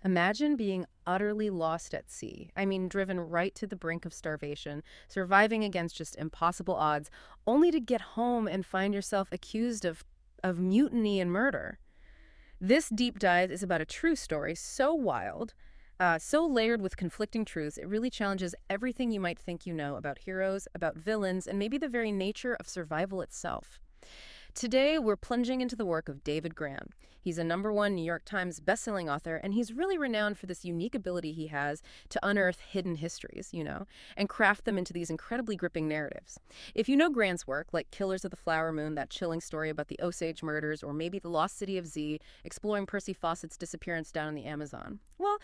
Imagine being utterly lost at sea. I mean, driven right to the brink of starvation, surviving against just impossible odds, only to get home and find yourself accused of mutiny and murder. This deep dive is about a true story so wild, so layered with conflicting truths, it really challenges everything you might think you know about heroes, about villains, and maybe the very nature of survival itself. Today, we're plunging into the work of David Grann. He's a #1 New York Times bestselling author, and he's really renowned for this unique ability he has to unearth hidden histories, and craft them into these incredibly gripping narratives. If you know Grann's work, like Killers of the Flower Moon, that chilling story about the Osage murders, or maybe The Lost City of Z, exploring Percy Fawcett's disappearance down in the Amazon, well,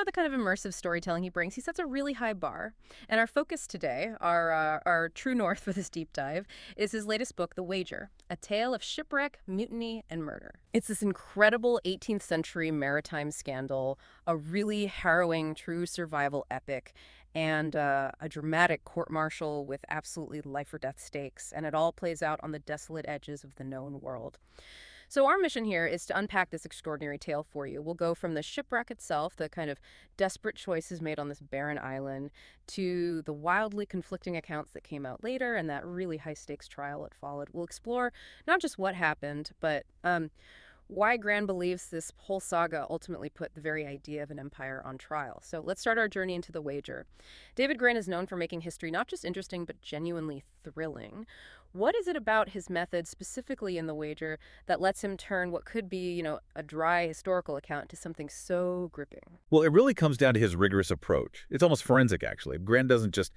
the kind of immersive storytelling he brings, he sets a really high bar. And our focus today, our true north for this deep dive, is his latest book, The Wager, a tale of shipwreck, mutiny, and murder. It's this incredible 18th century maritime scandal, a really harrowing true survival epic, and a dramatic court-martial with absolutely life-or-death stakes, and it all plays out on the desolate edges of the known world. So our mission here is to unpack this extraordinary tale for you. We'll go from the shipwreck itself, the kind of desperate choices made on this barren island, to the wildly conflicting accounts that came out later and that really high-stakes trial that followed. We'll explore not just what happened, but why Grann believes this whole saga ultimately put the very idea of an empire on trial. So let's start our journey into The Wager. David Grann is known for making history not just interesting, but genuinely thrilling. What is it about his method, specifically in The Wager, that lets him turn what could be, a dry historical account to something so gripping? Well, it really comes down to his rigorous approach. It's almost forensic, actually. Grann doesn't just,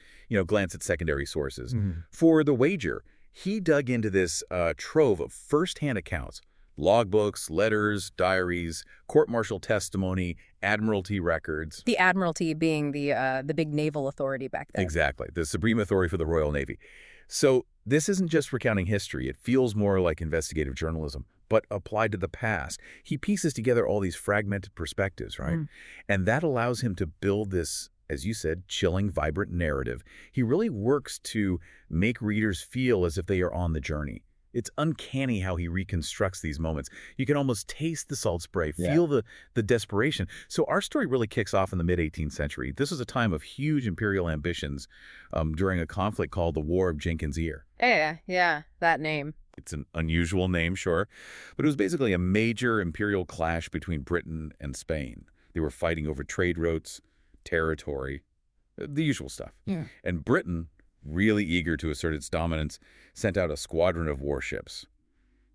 glance at secondary sources. For The Wager, he dug into this trove of first-hand accounts, logbooks, letters, diaries, court-martial testimony, Admiralty records. The Admiralty being the big naval authority back then. Exactly, the supreme authority for the Royal Navy. So this isn't just recounting history. It feels more like investigative journalism, but applied to the past. He pieces together all these fragmented perspectives, right? And that allows him to build this, as you said, chilling, vibrant narrative. He really works to make readers feel as if they are on the journey. It's uncanny how he reconstructs these moments. You can almost taste the salt spray, feel the desperation. So our story really kicks off in the mid-18th century. This was a time of huge imperial ambitions during a conflict called the War of Jenkins' Ear. Yeah, that name. It's an unusual name, sure, but it was basically a major imperial clash between Britain and Spain. They were fighting over trade routes, territory, the usual stuff. And Britain, really eager to assert its dominance, sent out a squadron of warships.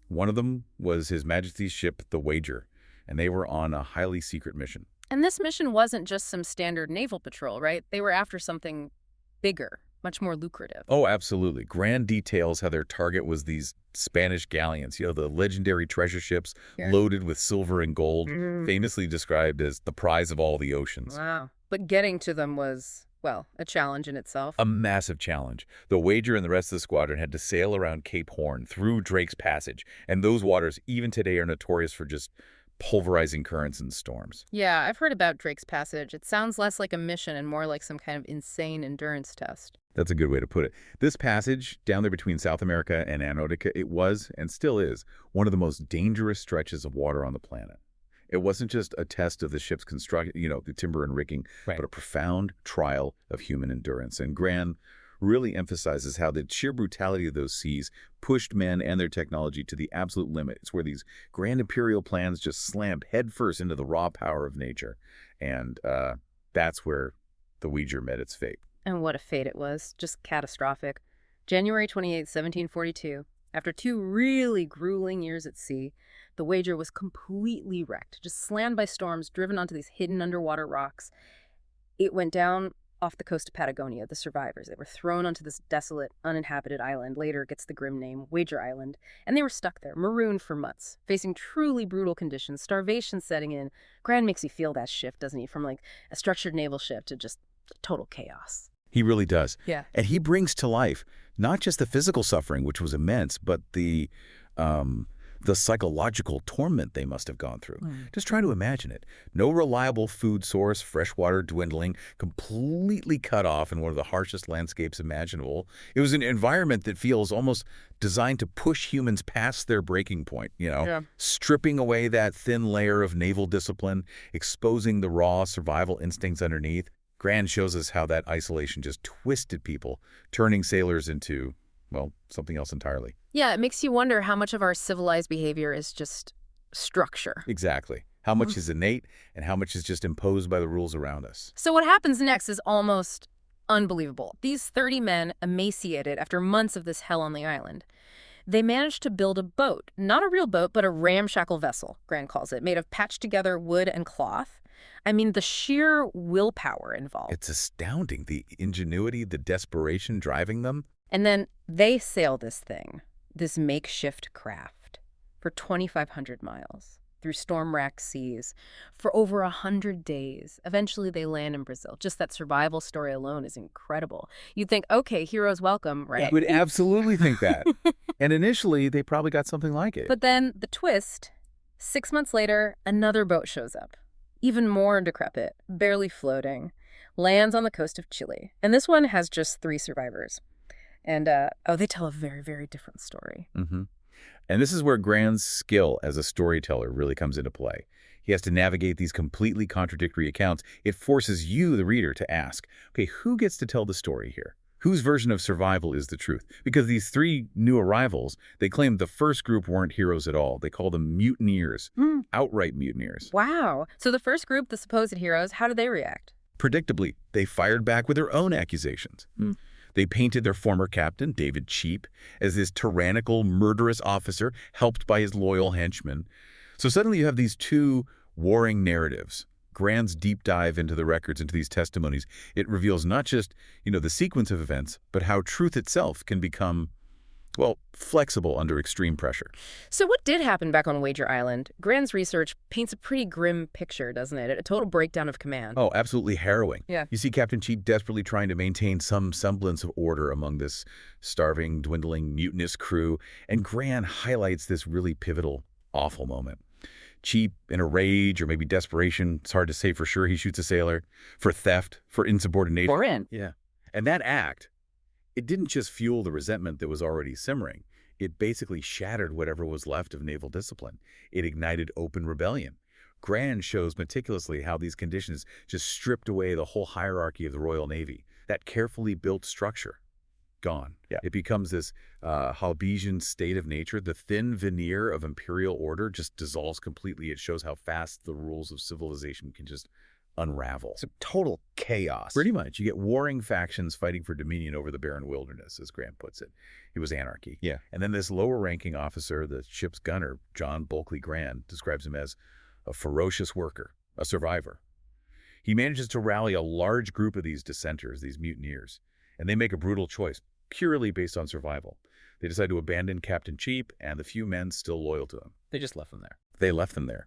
One of them was His Majesty's ship, The Wager, and they were on a highly secret mission. And this mission wasn't just some standard naval patrol, right? They were after something bigger, much more lucrative. Oh, absolutely. Grann details how their target was these Spanish galleons, the legendary treasure ships loaded with silver and gold, famously described as the prize of all the oceans. Wow. But getting to them was, well, a challenge in itself. A massive challenge. The Wager and the rest of the squadron had to sail around Cape Horn through Drake's Passage, and those waters even today are notorious for just pulverizing currents and storms. Yeah, I've heard about Drake's Passage. It sounds less like a mission and more like some kind of insane endurance test. That's a good way to put it. This passage, down there between South America and Antarctica, it was, and still is, one of the most dangerous stretches of water on the planet. It wasn't just a test of the ship's construction, the timber and rigging, but a profound trial of human endurance. And Grann really emphasizes how the sheer brutality of those seas pushed men and their technology to the absolute limit. It's where these grand imperial plans just slammed headfirst into the raw power of nature. And that's where the Wager met its fate. And what a fate it was. Just catastrophic. January 28, 1742. After 2 really grueling years at sea, the Wager was completely wrecked, just slammed by storms, driven onto these hidden underwater rocks. It went down off the coast of Patagonia, the survivors. They were thrown onto this desolate, uninhabited island. Later it gets the grim name, Wager Island. And they were stuck there, marooned for months, facing truly brutal conditions, starvation setting in. Grann makes you feel that shift, doesn't he? From like a structured naval ship to just total chaos. He really does. Yeah. And he brings to life not just the physical suffering, which was immense, but the The psychological torment they must have gone through. Just try to imagine it. No reliable food source, fresh water dwindling, completely cut off in one of the harshest landscapes imaginable. It was an environment that feels almost designed to push humans past their breaking point, Yeah. stripping away that thin layer of naval discipline, exposing the raw survival instincts underneath. Grann shows us how that isolation just twisted people, turning sailors into, well, something else entirely. Yeah, it makes you wonder how much of our civilized behavior is just structure. Exactly. How much is innate and how much is just imposed by the rules around us. So what happens next is almost unbelievable. These 30 men, emaciated after months of this hell on the island, they managed to build a boat. Not a real boat, but a ramshackle vessel, Grann calls it, made of patched-together wood and cloth. I mean, the sheer willpower involved. It's astounding, the ingenuity, the desperation driving them. And then they sail this thing, this makeshift craft, for 2,500 miles through storm-wracked seas for over 100 days. Eventually, they land in Brazil. Just that survival story alone is incredible. You'd think, okay, heroes welcome, right? I would absolutely think that. And initially, they probably got something like it. But then the twist, 6 months later, another boat shows up. Even more decrepit, barely floating, lands on the coast of Chile. And this one has just 3 survivors. And, they tell a very, very different story. And this is where Grann's skill as a storyteller really comes into play. He has to navigate these completely contradictory accounts. It forces you, the reader, to ask, okay, who gets to tell the story here? Whose version of survival is the truth? Because these 3 new arrivals, they claim the first group weren't heroes at all. They call them mutineers, outright mutineers. Wow. So the first group, the supposed heroes, how did they react? Predictably, they fired back with their own accusations. They painted their former captain, David Cheap, as this tyrannical, murderous officer helped by his loyal henchmen. So suddenly you have these 2 warring narratives. Grann's deep dive into the records, into these testimonies, it reveals not just, the sequence of events, but how truth itself can become, well, flexible under extreme pressure. So what did happen back on Wager Island? Grann's research paints a pretty grim picture, doesn't it? A total breakdown of command. Oh, absolutely harrowing. Yeah. You see Captain Cheap desperately trying to maintain some semblance of order among this starving, dwindling, mutinous crew, and Grann highlights this really pivotal, awful moment. Cheap, in a rage or maybe desperation, it's hard to say for sure, he shoots a sailor for theft, for insubordination. Yeah. And that act, it didn't just fuel the resentment that was already simmering. It basically shattered whatever was left of naval discipline. It ignited open rebellion. Grann shows meticulously how these conditions just stripped away the whole hierarchy of the Royal Navy. That carefully built structure, gone. Yeah. It becomes this Hobbesian state of nature. The thin veneer of imperial order just dissolves completely. It shows how fast the rules of civilization can just unravel. It's a total chaos. Pretty much. You get warring factions fighting for dominion over the barren wilderness, as Grann puts it. It was anarchy. Yeah. And then this lower-ranking officer, the ship's gunner, John Bulkley Grann, describes him as a ferocious worker, a survivor. He manages to rally a large group of these dissenters, these mutineers, and they make a brutal choice, purely based on survival. They decide to abandon Captain Cheap and the few men still loyal to him. They just left them there. They left them there,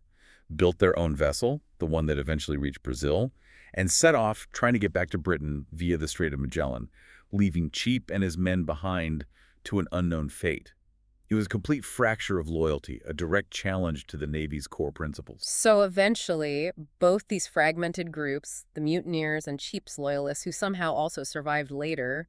built their own vessel, the one that eventually reached Brazil, and set off trying to get back to Britain via the Strait of Magellan, leaving Cheap and his men behind to an unknown fate. It was a complete fracture of loyalty, a direct challenge to the Navy's core principles. So eventually, both these fragmented groups, the mutineers and Cheap's loyalists, who somehow also survived later,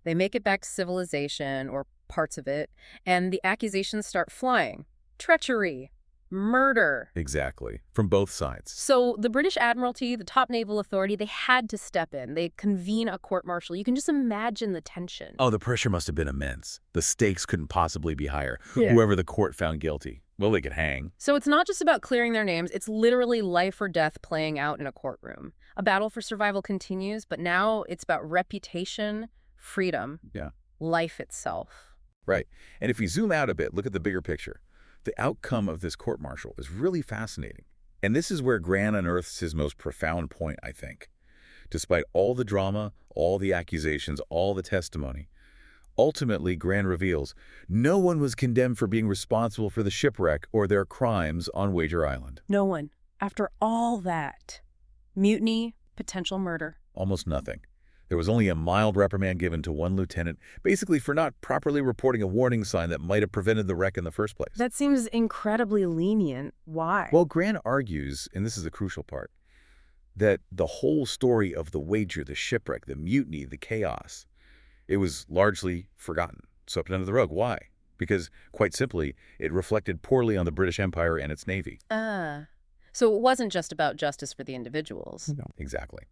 they make it back to civilization, or parts of it, and the accusations start flying. Treachery, murder. Exactly. From both sides. So the British Admiralty, the top naval authority, they had to step in. They convene a court-martial. You can just imagine the tension. Oh, the pressure must have been immense. The stakes couldn't possibly be higher. Yeah. Whoever the court found guilty, well, they could hang. So it's not just about clearing their names. It's literally life or death playing out in a courtroom. A battle for survival continues, but now it's about reputation, freedom, life itself. Right. And if we zoom out a bit, look at the bigger picture. The outcome of this court-martial is really fascinating. And this is where Grann unearths his most profound point, I think. Despite all the drama, all the accusations, all the testimony, ultimately Grann reveals no one was condemned for being responsible for the shipwreck or their crimes on Wager Island. No one. After all that. Mutiny, potential murder. Almost nothing. There was only a mild reprimand given to one lieutenant, basically for not properly reporting a warning sign that might have prevented the wreck in the first place. That seems incredibly lenient. Why? Well, Grann argues, and this is the crucial part, that the whole story of the wager, the shipwreck, the mutiny, the chaos, it was largely forgotten, swept under the rug. Why? Because, quite simply, it reflected poorly on the British Empire and its navy. So it wasn't just about justice for the individuals. No. Exactly.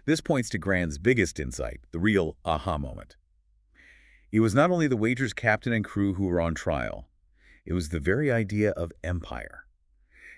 This points to Grann's biggest insight, the real aha moment. It was not only the wager's captain and crew who were on trial, it was the very idea of empire.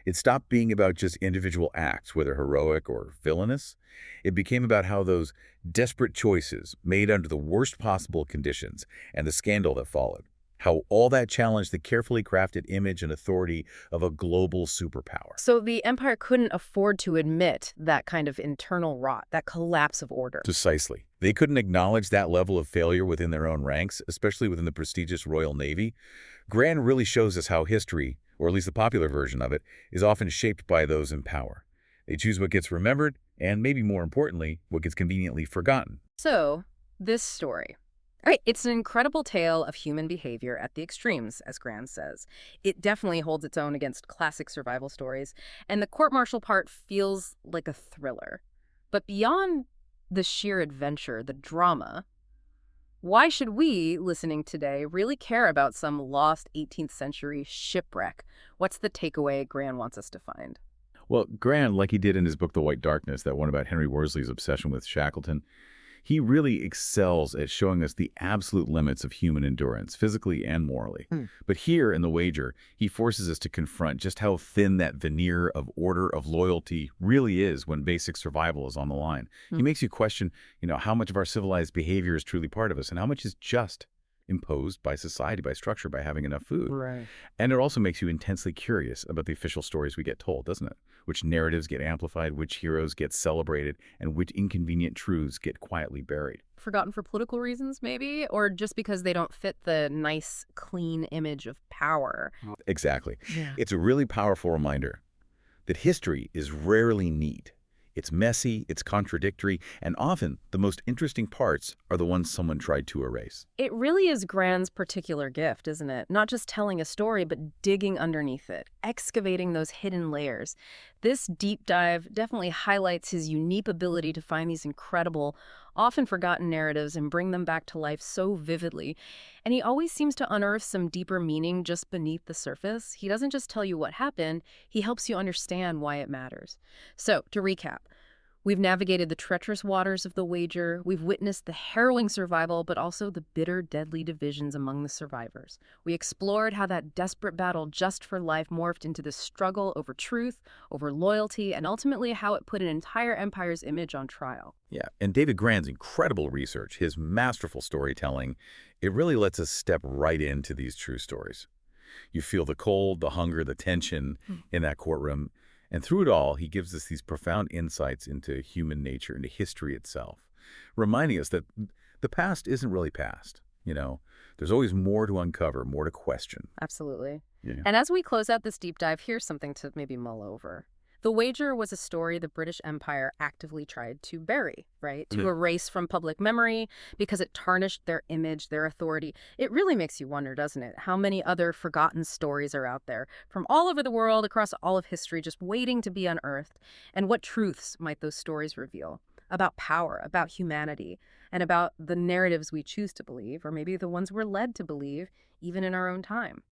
It stopped being about just individual acts, whether heroic or villainous. It became about how those desperate choices, made under the worst possible conditions, and the scandal that followed, how all that challenged the carefully crafted image and authority of a global superpower. So the empire couldn't afford to admit that kind of internal rot, that collapse of order. Precisely. They couldn't acknowledge that level of failure within their own ranks, especially within the prestigious Royal Navy. Grann really shows us how history, or at least the popular version of it, is often shaped by those in power. They choose what gets remembered, and maybe more importantly, what gets conveniently forgotten. So, this story. All right, it's an incredible tale of human behavior at the extremes, as Grann says. It definitely holds its own against classic survival stories, and the court-martial part feels like a thriller. But beyond the sheer adventure, the drama, why should we, listening today, really care about some lost 18th century shipwreck? What's the takeaway Grann wants us to find? Well, Grann, like he did in his book The White Darkness, that one about Henry Worsley's obsession with Shackleton, he really excels at showing us the absolute limits of human endurance, physically and morally. But here in The Wager, he forces us to confront just how thin that veneer of order, of loyalty really is when basic survival is on the line. He makes you question, how much of our civilized behavior is truly part of us and how much is just imposed by society, by structure, by having enough food. Right. And it also makes you intensely curious about the official stories we get told, doesn't it? Which narratives get amplified, which heroes get celebrated, and which inconvenient truths get quietly buried. Forgotten for political reasons, maybe? Or just because they don't fit the nice, clean image of power? Exactly. Yeah. It's a really powerful reminder that history is rarely neat. It's messy, it's contradictory, and often the most interesting parts are the ones someone tried to erase. It really is Grann's particular gift, isn't it? Not just telling a story, but digging underneath it, excavating those hidden layers. This deep dive definitely highlights his unique ability to find these incredible, often forgotten narratives and bring them back to life so vividly. And he always seems to unearth some deeper meaning just beneath the surface. He doesn't just tell you what happened, he helps you understand why it matters. So, to recap, we've navigated the treacherous waters of the wager, we've witnessed the harrowing survival, but also the bitter, deadly divisions among the survivors. We explored how that desperate battle just for life morphed into this struggle over truth, over loyalty, and ultimately how it put an entire empire's image on trial. Yeah, and David Grann's incredible research, his masterful storytelling, it really lets us step right into these true stories. You feel the cold, the hunger, the tension in that courtroom. And through it all, he gives us these profound insights into human nature, into history itself, reminding us that the past isn't really past. There's always more to uncover, more to question. Absolutely. Yeah. And as we close out this deep dive, here's something to maybe mull over. The Wager was a story the British Empire actively tried to bury, right? To erase from public memory because it tarnished their image, their authority. It really makes you wonder, doesn't it? How many other forgotten stories are out there from all over the world, across all of history, just waiting to be unearthed? And what truths might those stories reveal about power, about humanity, and about the narratives we choose to believe, or maybe the ones we're led to believe, even in our own time?